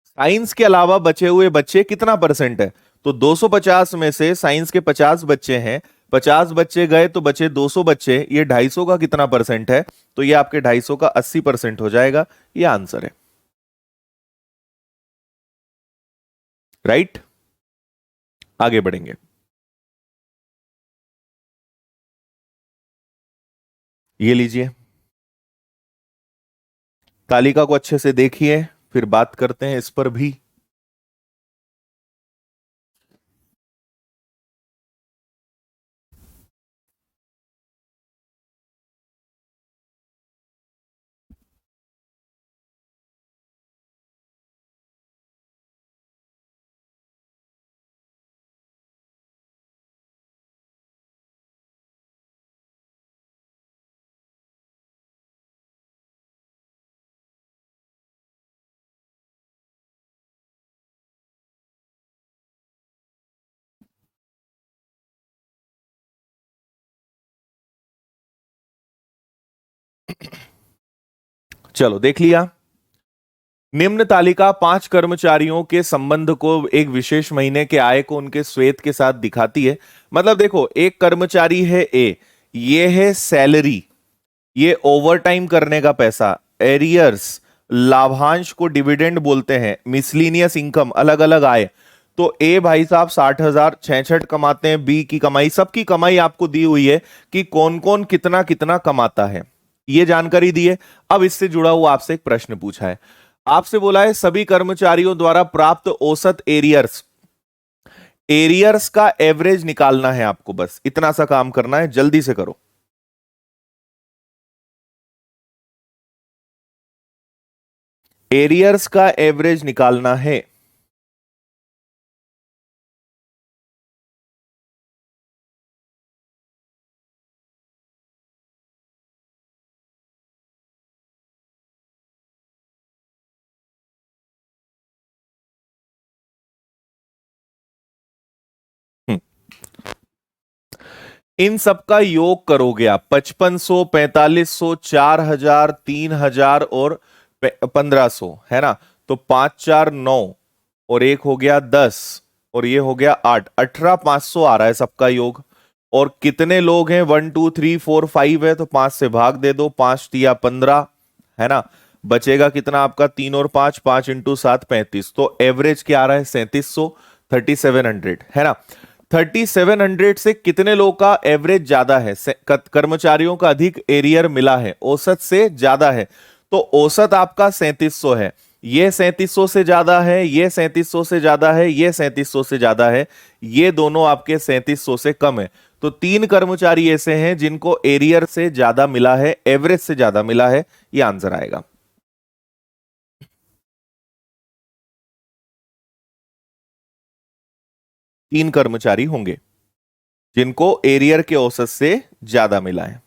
साइंस के अलावा बचे हुए बच्चे कितना परसेंट है? तो 250 में से साइंस के 50 बच्चे हैं, 50 बच्चे गए तो बचे 200 बच्चे। ये 250 का कितना परसेंट है? तो ये आपके 250 का 80% हो जाएगा। ये आंसर है। राइट, आगे बढ़ेंगे। ये लीजिए, तालिका को अच्छे से देखिए, फिर बात करते हैं इस पर भी। चलो देख लिया। निम्न तालिका 5 कर्मचारियों के संबंध को एक विशेष महीने के आय को उनके श्वेत के साथ दिखाती है। मतलब देखो, एक कर्मचारी है ए, ये है सैलरी, ये ओवर टाइम करने का पैसा, एरियर्स, लाभांश को डिविडेंड बोलते हैं, मिसलिनियस इनकम, अलग अलग आय। तो ए भाई साहब 60,000 66 कमाते हैं, बी की कमाई, सबकी कमाई आपको दी हुई है कि कौन कौन कितना कितना कमाता है, ये जानकारी दी है। अब इससे जुड़ा हुआ आपसे एक प्रश्न पूछा है। आपसे बोला है सभी कर्मचारियों द्वारा प्राप्त औसत एरियर्स, एरियर्स का एवरेज निकालना है आपको, बस इतना सा काम करना है, जल्दी से करो। एरियर्स का एवरेज निकालना है। हम्म, इन सबका योग करोगे आप, 5500, 4500, 4000, 3000 और 1500 है ना। तो 5 4 9 और एक हो गया 10 और ये हो गया 8, 18 500 आ रहा है सबका योग। और कितने लोग हैं? 1 2 3 4 5 है, तो 5 से भाग दे दो, 5 तिया 15 है ना। बचेगा कितना आपका? 3 और 5, 5 × 7 35। तो एवरेज क्या आ रहा है? 3700, 3700 है ना। 3700 से कितने लोगों का एवरेज ज्यादा है? कर्मचारियों का अधिक एरियर मिला है, औसत से ज्यादा है। तो औसत आपका 3700 है, ये 3700 से ज्यादा है, ये 3700 से ज्यादा है, ये 3700 से ज्यादा है, ये दोनों आपके 3700 से कम है। तो 3 कर्मचारी ऐसे हैं जिनको एरियर से ज्यादा मिला है, एवरेज से ज्यादा मिला है। ये आंसर आएगा। 3 कर्मचारी होंगे जिनको एरियर के औसत से ज्यादा मिला है।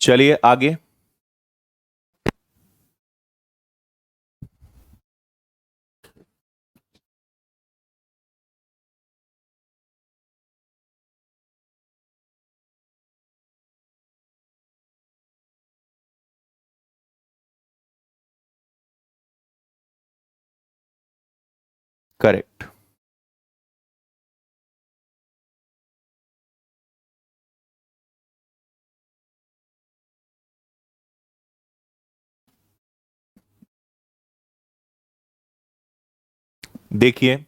चलिए आगे। करेक्ट। देखिए,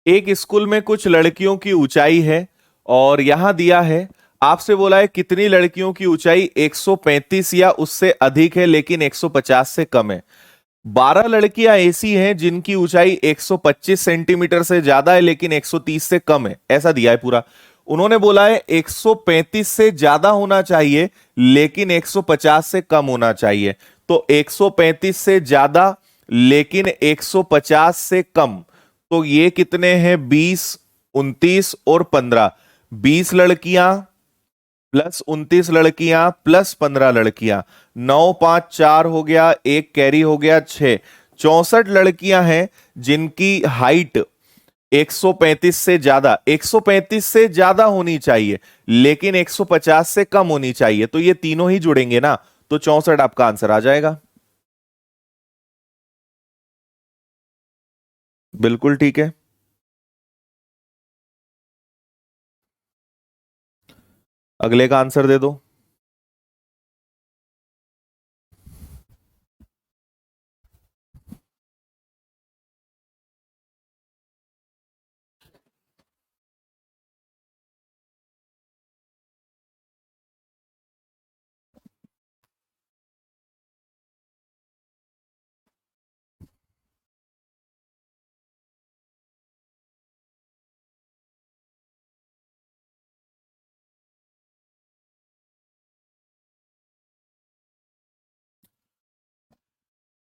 एक स्कूल में कुछ लड़कियों की ऊंचाई है और यहां दिया है, आपसे बोला है कितनी लड़कियों की ऊंचाई 135 या उससे अधिक है लेकिन 150 से कम है। 12 लड़कियां ऐसी हैं जिनकी ऊंचाई 125 सेंटीमीटर से ज्यादा है लेकिन 130 से कम है, ऐसा दिया है पूरा। उन्होंने बोला है 135 से ज्यादा होना चाहिए लेकिन 150 से कम होना चाहिए। तो 135 से ज्यादा लेकिन 150 से कम, तो ये कितने हैं? 20, 29 और 15। 20 लड़कियां प्लस 29 लड़कियां प्लस 15 लड़कियां, 9 5 4 हो गया, एक कैरी हो गया, 6। 64 लड़कियां हैं जिनकी हाइट 135 से ज्यादा, 135 से ज्यादा होनी चाहिए लेकिन 150 से कम होनी चाहिए। तो ये तीनों ही जुड़ेंगे ना, तो 64 आपका आंसर आ जाएगा। बिल्कुल ठीक है। अगले का आंसर दे दो।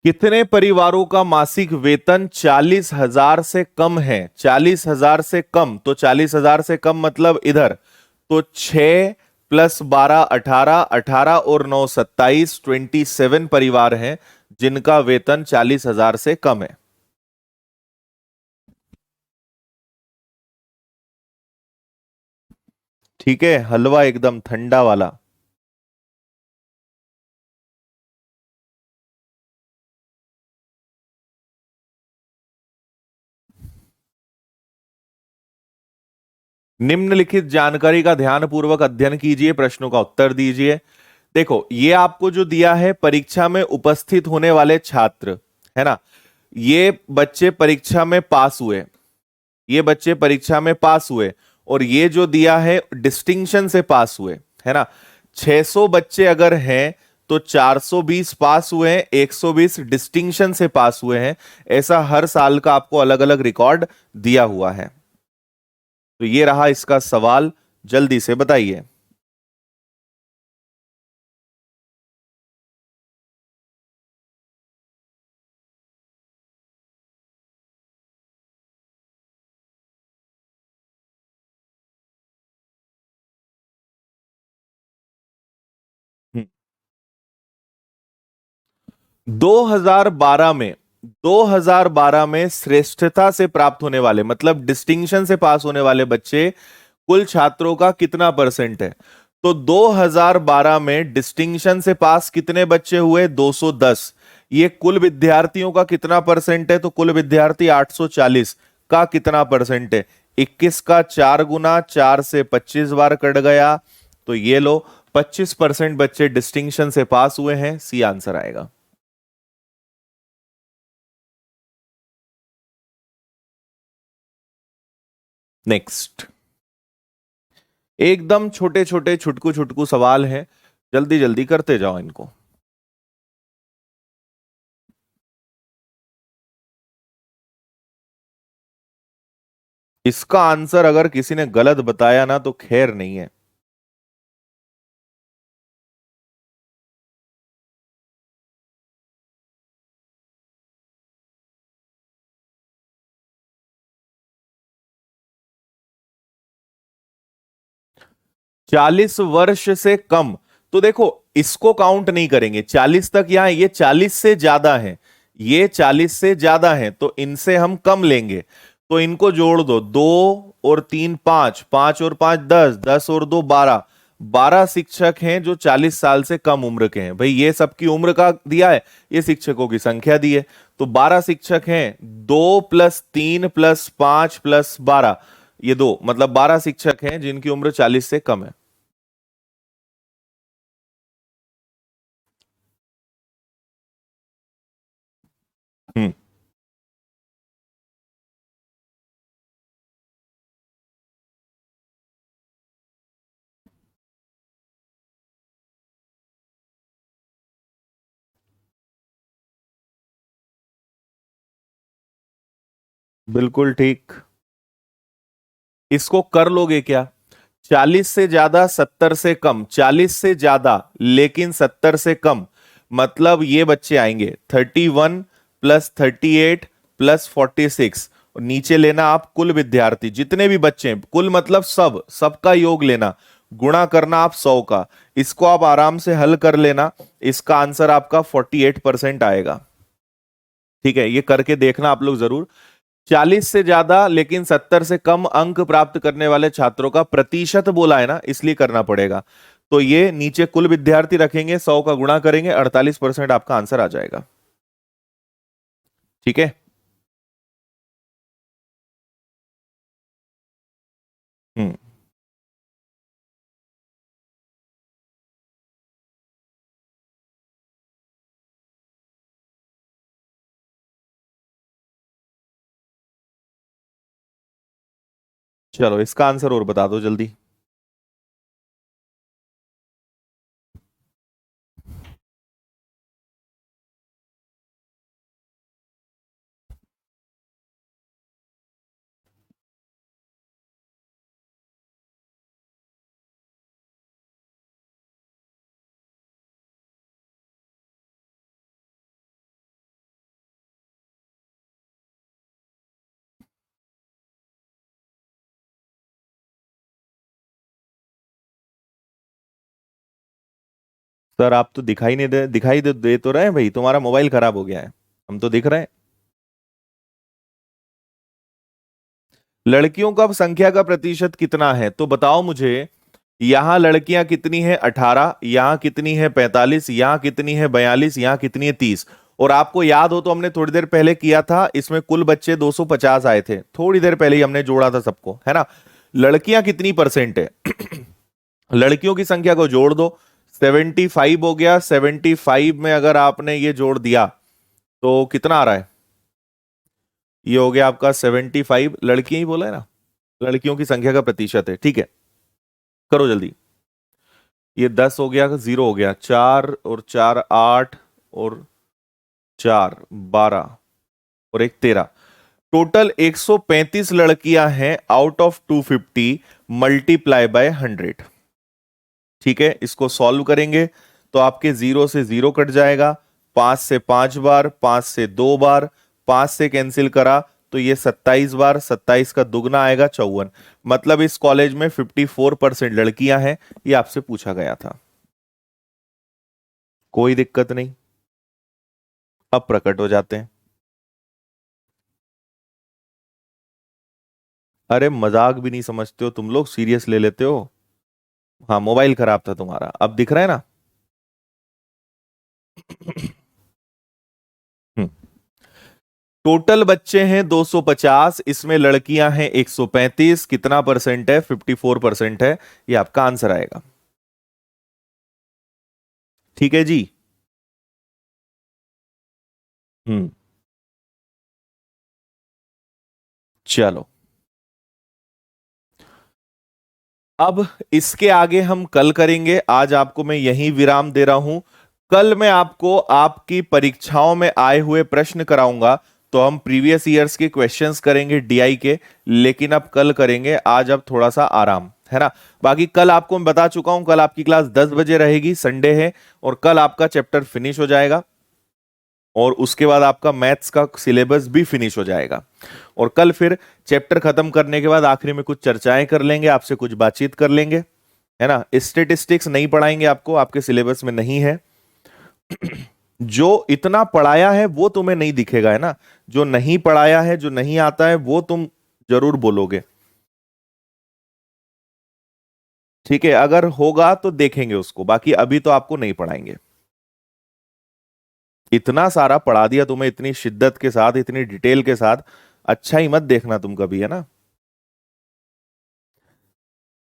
कितने परिवारों का मासिक वेतन 40,000 से कम है? 40,000 से कम, तो 40,000 से कम मतलब इधर, तो 6 प्लस 12 18, 18 और 9 27, 27 परिवार हैं जिनका वेतन 40,000 से कम है। ठीक है, हलवा एकदम ठंडा वाला। निम्नलिखित जानकारी का ध्यानपूर्वक अध्ययन कीजिए, प्रश्नों का उत्तर दीजिए। देखो, ये आपको जो दिया है परीक्षा में उपस्थित होने वाले छात्र, है ना? ये बच्चे परीक्षा में पास हुए, ये बच्चे परीक्षा में पास हुए, और ये जो दिया है डिस्टिंक्शन से पास हुए, है ना? 600 बच्चे अगर हैं तो 420 पास हुए हैं, 120 डिस्टिंक्शन से पास हुए हैं। ऐसा हर साल का आपको अलग अलग रिकॉर्ड दिया हुआ है। तो ये रहा इसका सवाल, जल्दी से बताइए। हम्म। 2012 में, 2012 में श्रेष्ठता से प्राप्त होने वाले मतलब डिस्टिंक्शन से पास होने वाले बच्चे कुल छात्रों का कितना परसेंट है? तो 2012 में डिस्टिंक्शन से पास कितने बच्चे हुए? 210। ये कुल विद्यार्थियों का कितना परसेंट है? तो कुल विद्यार्थी 840 का कितना परसेंट है? 21 का 4 गुना, 4 से 25 बार कट गया, तो ये लो 25% बच्चे डिस्टिंक्शन से पास हुए हैं। सी आंसर आएगा। नेक्स्ट, एकदम छोटे छोटे छुटकू छुटकू सवाल हैं, जल्दी जल्दी करते जाओ इनको। इसका आंसर अगर किसी ने गलत बताया ना तो खैर नहीं है। 40 वर्ष से कम, तो देखो इसको काउंट नहीं करेंगे, 40 तक यहां, ये 40 से ज्यादा है, ये 40 से ज्यादा है, तो इनसे हम कम लेंगे। तो इनको जोड़ दो, 2 और 3 5, 5 और 5 10, 10 और 2 12, 12 शिक्षक हैं जो 40 साल से कम उम्र के हैं। भाई ये सबकी उम्र का दिया है, ये शिक्षकों की संख्या दी है। तो 12 शिक्षक हैं, 2 + 3 + 5 + 12, ये 2, मतलब 12 शिक्षक हैं जिनकी उम्र 40 से कम है। हम्म। बिल्कुल ठीक। इसको कर लोगे क्या? 40 से ज्यादा, 70 से कम, 40 से ज्यादा लेकिन 70 से कम, मतलब ये बच्चे आएंगे 31 + 38 + 46, और नीचे लेना आप कुल विद्यार्थी जितने भी बच्चे हैं, कुल मतलब सबका योग लेना, गुणा करना आप 100 का। इसको आप आराम से हल कर लेना, इसका आंसर आपका 48% आएगा। ठीक है, ये करके देखना आप लोग जरूर। 40 से ज्यादा लेकिन 70 से कम अंक प्राप्त करने वाले छात्रों का प्रतिशत बोला है ना, इसलिए करना पड़ेगा। तो ये नीचे कुल विद्यार्थी रखेंगे, 100 का गुणा करेंगे, 48% आपका आंसर आ जाएगा। ठीक है। हम्म। चलो इसका आंसर और बता दो जल्दी। सर आप तो दिखाई नहीं दे, दे तो रहे हैं भाई, तुम्हारा मोबाइल खराब हो गया है, हम तो दिख रहे हैं। लड़कियों का संख्या का प्रतिशत कितना है तो बताओ मुझे। यहां लड़कियां कितनी है? 18, यहां कितनी है? 45, यहां कितनी है? 42, यहां कितनी है? 30। और आपको याद हो तो हमने थोड़ी देर पहले किया था, इसमें कुल बच्चे 250 आए थे, थोड़ी देर पहले ही हमने जोड़ा था सबको, है ना। लड़कियां कितनी परसेंट है? लड़कियों की संख्या को जोड़ दो, 75 हो गया। 75 में अगर आपने ये जोड़ दिया तो कितना आ रहा है? ये हो गया आपका 75, लड़कियां ही बोला है ना, लड़कियों की संख्या का प्रतिशत है। ठीक है, करो जल्दी। ये 10 हो गया, 0 हो गया, 4 और 4 8, और 4 12, और 1 13। टोटल 135 लड़कियां हैं आउट ऑफ 250, मल्टीप्लाई बाय 100। ठीक है, इसको सॉल्व करेंगे तो आपके 0 से 0 कट जाएगा, 5 से 5 बार, 5 से 2 बार, 5 से कैंसिल करा तो ये 27 बार, 27 का दुगना आएगा 54। मतलब इस कॉलेज में 54% लड़कियां हैं, ये आपसे पूछा गया था। कोई दिक्कत नहीं, अब प्रकट हो जाते हैं। अरे मजाक भी नहीं समझते हो तुम लोग, सीरियस ले लेते हो। हाँ मोबाइल खराब था तुम्हारा, अब दिख रहा है ना। हम्म। टोटल बच्चे हैं 250, इसमें लड़कियां हैं 135, कितना परसेंट है? 54% है, ये आपका आंसर आएगा। ठीक है जी। हम्म। चलो अब इसके आगे हम कल करेंगे, आज आपको मैं यहीं विराम दे रहा हूं। कल मैं आपको आपकी परीक्षाओं में आए हुए प्रश्न कराऊंगा, तो हम प्रीवियस ईयर्स के क्वेश्चंस करेंगे डीआई के, लेकिन अब कल करेंगे, आज अब थोड़ा सा आराम है ना। बाकी कल आपको मैं बता चुका हूं, कल आपकी क्लास 10 बजे रहेगी, संडे है, और कल आपका चैप्टर फिनिश हो जाएगा, और उसके बाद आपका मैथ्स का सिलेबस भी फिनिश हो जाएगा। और कल फिर चैप्टर खत्म करने के बाद आखिरी में कुछ चर्चाएं कर लेंगे, आपसे कुछ बातचीत कर लेंगे। है ना। स्टेटिस्टिक्स नहीं पढ़ाएंगे आपको, आपके सिलेबस में नहीं है। जो इतना पढ़ाया है वो तुम्हें नहीं दिखेगा, है ना। जो नहीं पढ़ाया है, जो नहीं आता है, वो तुम जरूर बोलोगे। ठीक है, अगर होगा तो देखेंगे उसको, बाकी अभी तो आपको नहीं पढ़ाएंगे। इतना सारा पढ़ा दिया तुम्हें, इतनी शिद्दत के साथ, इतनी डिटेल के साथ, अच्छा ही मत देखना तुम कभी, है ना।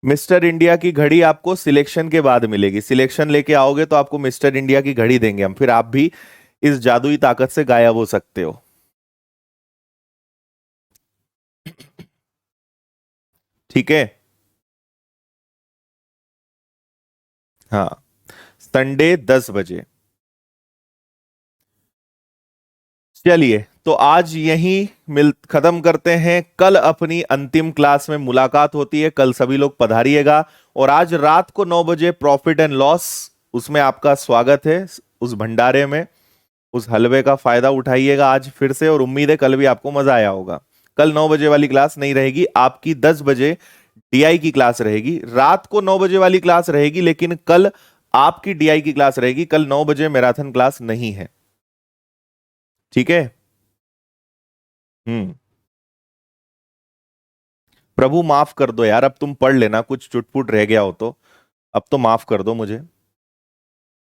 मिस्टर इंडिया की घड़ी आपको सिलेक्शन के बाद मिलेगी। सिलेक्शन लेके आओगे तो आपको मिस्टर इंडिया की घड़ी देंगे हम, फिर आप भी इस जादुई ताकत से गायब हो सकते हो। ठीक है। हाँ, संडे 10 बजे। चलिए, तो आज यही मिल खत्म करते हैं। कल अपनी अंतिम क्लास में मुलाकात होती है, कल सभी लोग पधारिएगा। और आज रात को 9 बजे प्रॉफिट एंड लॉस, उसमें आपका स्वागत है, उस भंडारे में। उस हलवे का फायदा उठाइएगा आज फिर से, और उम्मीद है कल भी आपको मजा आया होगा। कल 9 बजे वाली क्लास नहीं रहेगी आपकी, 10 बजे डीआई की क्लास रहेगी। रात को 9 बजे वाली क्लास रहेगी, लेकिन कल आपकी डीआई की क्लास रहेगी। कल 9 बजे मैराथन क्लास नहीं है। ठीक है। हम्म। प्रभु माफ कर दो यार, अब तुम पढ़ लेना, कुछ चुटपुट रह गया हो तो अब तो माफ कर दो मुझे।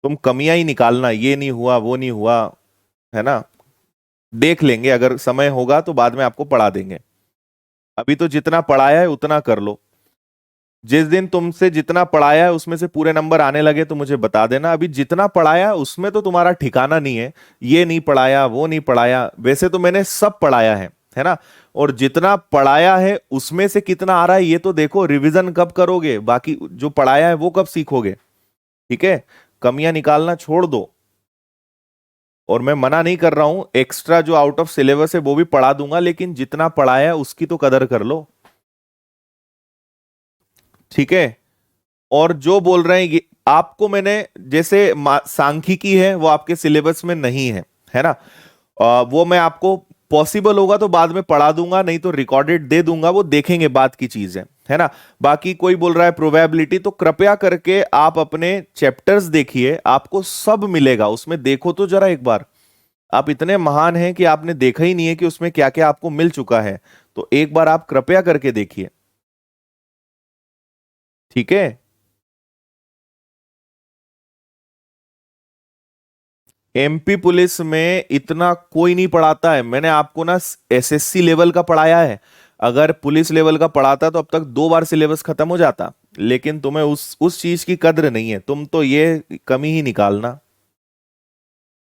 तुम कमियां ही निकालना, ये नहीं हुआ, वो नहीं हुआ, है ना। देख लेंगे, अगर समय होगा तो बाद में आपको पढ़ा देंगे। अभी तो जितना पढ़ाया है उतना कर लो। जिस दिन तुमसे जितना पढ़ाया है उसमें से पूरे नंबर आने लगे तो मुझे बता देना। अभी जितना पढ़ाया है उसमें तो तुम्हारा ठिकाना नहीं है, ये नहीं पढ़ाया, वो नहीं पढ़ाया। वैसे तो मैंने सब पढ़ाया है ना। और जितना पढ़ाया है उसमें से कितना आ रहा है ये तो देखो। रिवीजन कब करोगे, बाकी जो पढ़ाया है वो कब सीखोगे। ठीक है, कमियां निकालना छोड़ दो। और मैं मना नहीं कर रहा हूं, एक्स्ट्रा जो आउट ऑफ सिलेबस है वो भी पढ़ा दूंगा, लेकिन जितना पढ़ाया है उसकी तो कदर कर लो। ठीक है। और जो बोल रहे हैं आपको मैंने, जैसे सांख्यिकी है वो आपके सिलेबस में नहीं है ना। वो मैं आपको पॉसिबल होगा तो बाद में पढ़ा दूंगा, नहीं तो रिकॉर्डेड दे दूंगा, वो देखेंगे, बात की चीज है ना। बाकी कोई बोल रहा है प्रोबेबिलिटी, तो कृपया करके आप अपने चैप्टर्स देखिए, आपको सब मिलेगा उसमें, देखो तो जरा एक बार। आप इतने महान हैं कि आपने देखा ही नहीं है कि उसमें क्या क्या आपको मिल चुका है, तो एक बार आप कृपया करके देखिए। ठीक है। एमपी पुलिस में इतना कोई नहीं पढ़ाता है, मैंने आपको ना एसएससी लेवल का पढ़ाया है। अगर पुलिस लेवल का पढ़ाता तो अब तक 2 बार सिलेबस खत्म हो जाता। लेकिन तुम्हें उस चीज की कद्र नहीं है, तुम तो ये कमी ही निकालना,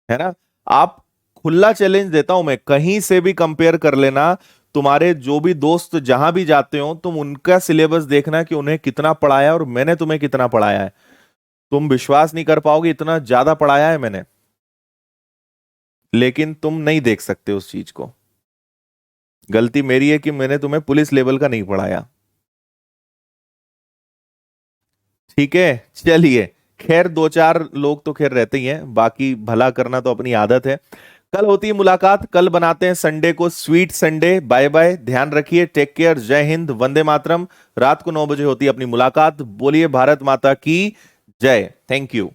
है ना। आप, खुला चैलेंज देता हूं मैं, कहीं से भी कंपेयर कर लेना। तुम्हारे जो भी दोस्त जहां भी जाते हो, तुम उनका सिलेबस देखना कि उन्हें कितना पढ़ाया और मैंने तुम्हें कितना पढ़ाया है। तुम विश्वास नहीं कर पाओगे, इतना ज्यादा पढ़ाया है मैंने, लेकिन तुम नहीं देख सकते उस चीज को। गलती मेरी है कि मैंने तुम्हें पुलिस लेवल का नहीं पढ़ाया। ठीक है। चलिए, खैर 2-4 लोग तो खैर रहते ही हैं, बाकी भला करना तो अपनी आदत है। कल होती है मुलाकात, कल बनाते हैं संडे को स्वीट संडे। बाय बाय, ध्यान रखिए, टेक केयर, जय हिंद, वंदे मातरम। रात को 9 बजे होती है अपनी मुलाकात। बोलिए भारत माता की जय। Thank you.